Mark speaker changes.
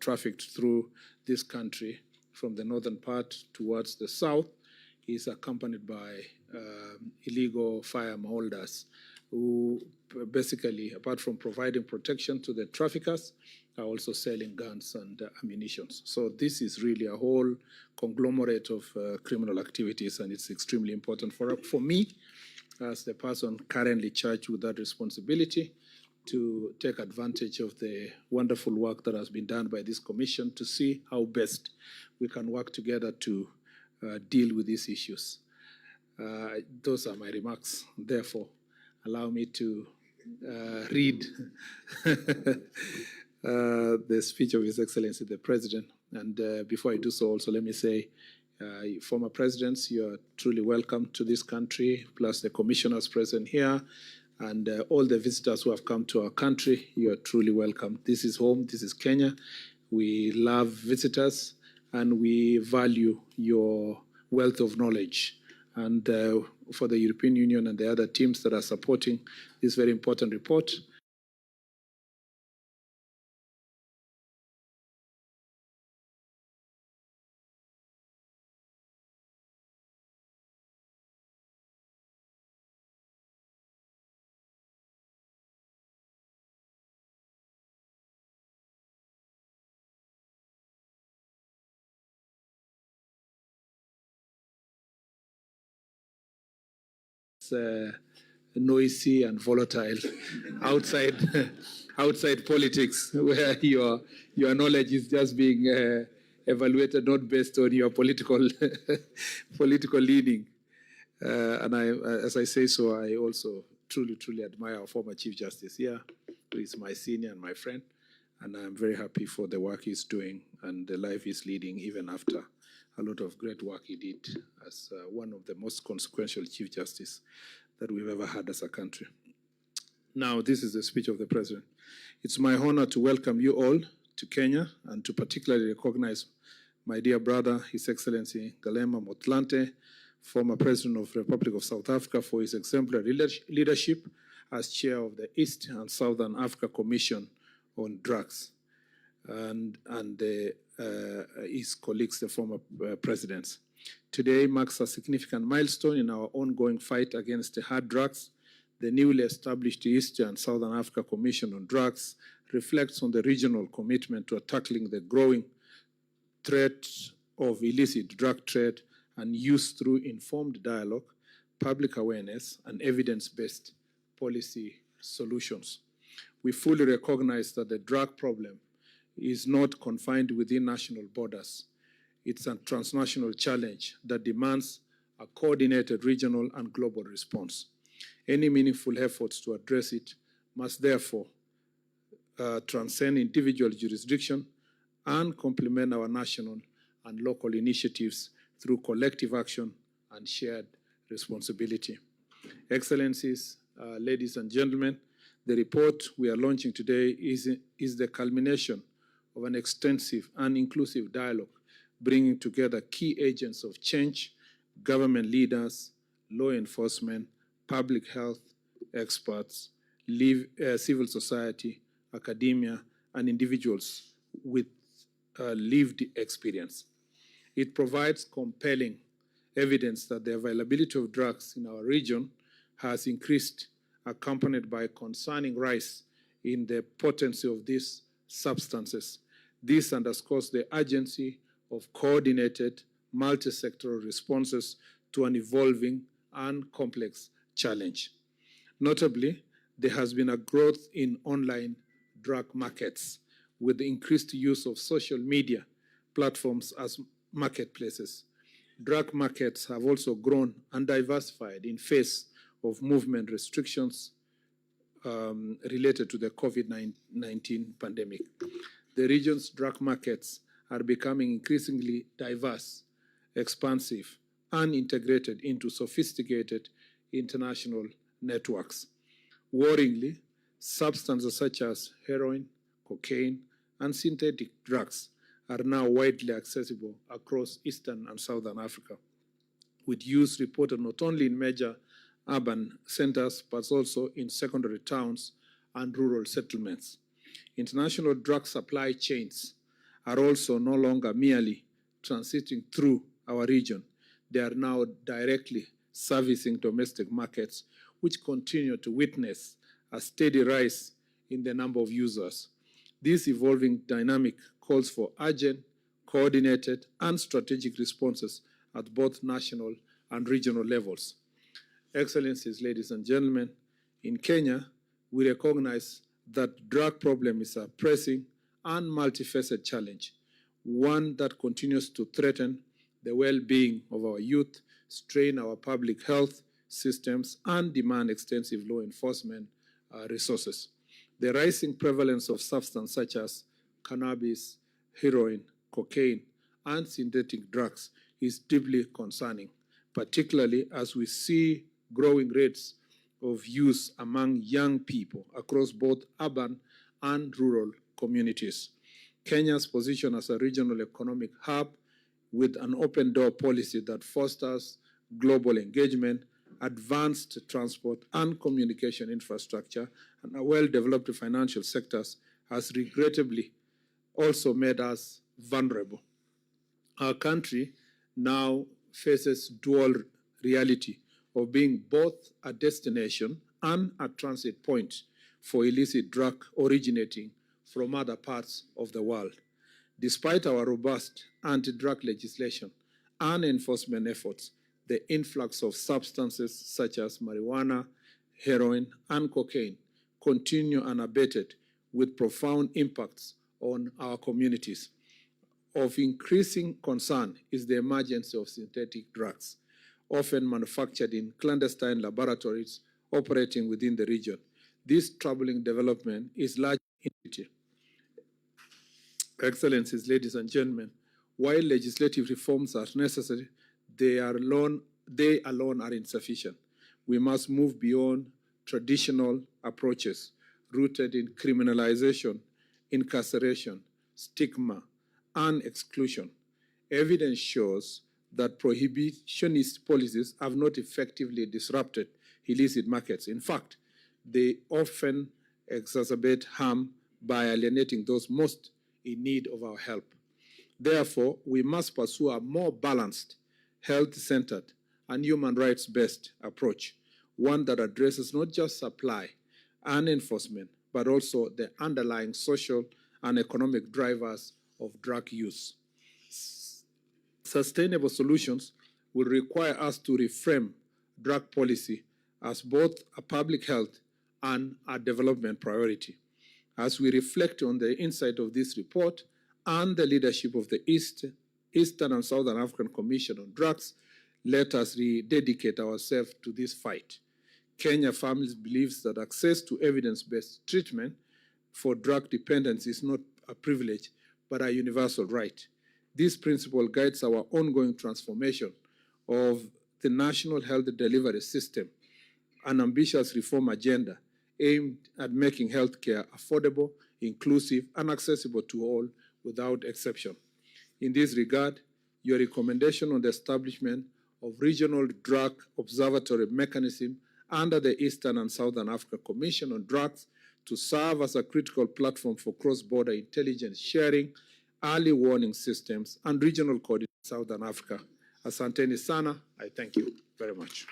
Speaker 1: trafficked through this country from the northern part towards the south is accompanied by illegal firearm holders who basically, apart from providing protection to the traffickers, are also selling guns and ammunition. So this is really a whole conglomerate of criminal activities, and it's extremely important for me, as the person currently charged with that responsibility, to take advantage of the wonderful work that has been done by this commission to see how best we can work together to deal with these issues. Those are my remarks. Therefore, allow me to read the speech of His Excellency the President. And before I do so, also let me say, former presidents, you are truly welcome to this country, plus the commissioners present here, and all the visitors who have come to our country, you are truly welcome. This is home, this is Kenya. We love visitors, and we value your wealth of knowledge. And for the European Union and the other teams that are supporting this very important report, noisy and volatile outside outside politics, where your knowledge is just being evaluated not based on your political political leaning. And as I say so, I also truly admire our former Chief Justice here, who is my senior and my friend, and I'm very happy for the work he's doing and the life he's leading, even after a lot of great work he did as one of the most consequential Chief Justice that we've ever had as a country. Now, this is the speech of the President. It's my honor to welcome you all to Kenya and to particularly recognize my dear brother, His Excellency Galema Motlanthe, former President of the Republic of South Africa, for his exemplary leadership as chair of the East and Southern Africa Commission on Drugs, and his colleagues, the former presidents. Today marks a significant milestone in our ongoing fight against the hard drugs. The newly established East and Southern Africa Commission on Drugs reflects on the regional commitment to tackling the growing threat of illicit drug trade and use through informed dialogue, public awareness, and evidence-based policy solutions. We fully recognize that the drug problem is not confined within national borders. It's a transnational challenge that demands a coordinated regional and global response. Any meaningful efforts to address it must therefore transcend individual jurisdiction and complement our national and local initiatives through collective action and shared responsibility. Excellencies, ladies and gentlemen, the report we are launching today is the culmination of an extensive and inclusive dialogue, bringing together key agents of change, government leaders, law enforcement, public health experts, civil society, academia, and individuals with lived experience. It provides compelling evidence that the availability of drugs in our region has increased, accompanied by a concerning rise in the potency of these substances. This underscores the urgency of coordinated, multi-sectoral responses to an evolving and complex challenge. Notably, there has been a growth in online drug markets with the increased use of social media platforms as marketplaces. Drug markets have also grown and diversified in face of movement restrictions related to the COVID-19 pandemic. The region's drug markets are becoming increasingly diverse, expansive, and integrated into sophisticated international networks. Worryingly, substances such as heroin, cocaine, and synthetic drugs are now widely accessible across Eastern and Southern Africa, with use reported not only in major urban centers, but also in secondary towns and rural settlements. International drug supply chains are also no longer merely transiting through our region. They are now directly servicing domestic markets, which continue to witness a steady rise in the number of users. This evolving dynamic calls for urgent, coordinated, and strategic responses at both national and regional levels. Excellencies, ladies and gentlemen, in Kenya, we recognize that drug problem is a pressing and multifaceted challenge, one that continues to threaten the well-being of our youth, strain our public health systems, and demand extensive law enforcement resources. The rising prevalence of substances such as cannabis, heroin, cocaine, and synthetic drugs is deeply concerning, particularly as we see growing rates of use among young people across both urban and rural communities. Kenya's position as a regional economic hub with an open door policy that fosters global engagement, advanced transport and communication infrastructure, and a well-developed financial sectors has regrettably also made us vulnerable. Our country now faces dual reality of being both a destination and a transit point for illicit drug originating from other parts of the world. Despite our robust anti-drug legislation and enforcement efforts, the influx of substances such as marijuana, heroin, and cocaine continue unabated with profound impacts on our communities. Of increasing concern is the emergence of synthetic drugs, often manufactured in clandestine laboratories operating within the region. This troubling development is largely inevitable. Excellencies, ladies and gentlemen, while legislative reforms are necessary, they alone are insufficient. We must move beyond traditional approaches rooted in criminalization, incarceration, stigma, and exclusion. Evidence shows that prohibitionist policies have not effectively disrupted illicit markets. In fact, they often exacerbate harm by alienating those most in need of our help. Therefore, we must pursue a more balanced, health-centered, and human rights-based approach, one that addresses not just supply and enforcement, but also the underlying social and economic drivers of drug use. Sustainable solutions will require us to reframe drug policy as both a public health and a development priority. As we reflect on the insight of this report and the leadership of the Eastern and Southern African Commission on Drugs, let us rededicate ourselves to this fight. Kenya Families believes that access to evidence-based treatment for drug dependence is not a privilege, but a universal right. This principle guides our ongoing transformation of the national health delivery system, an ambitious reform agenda aimed at making healthcare affordable, inclusive, and accessible to all without exception. In this regard, your recommendation on the establishment of regional drug observatory mechanism under the Eastern and Southern Africa Commission on Drugs to serve as a critical platform for cross-border intelligence sharing, early warning systems, and regional coordination in Southern Africa. Asanteni sana. I thank you very much.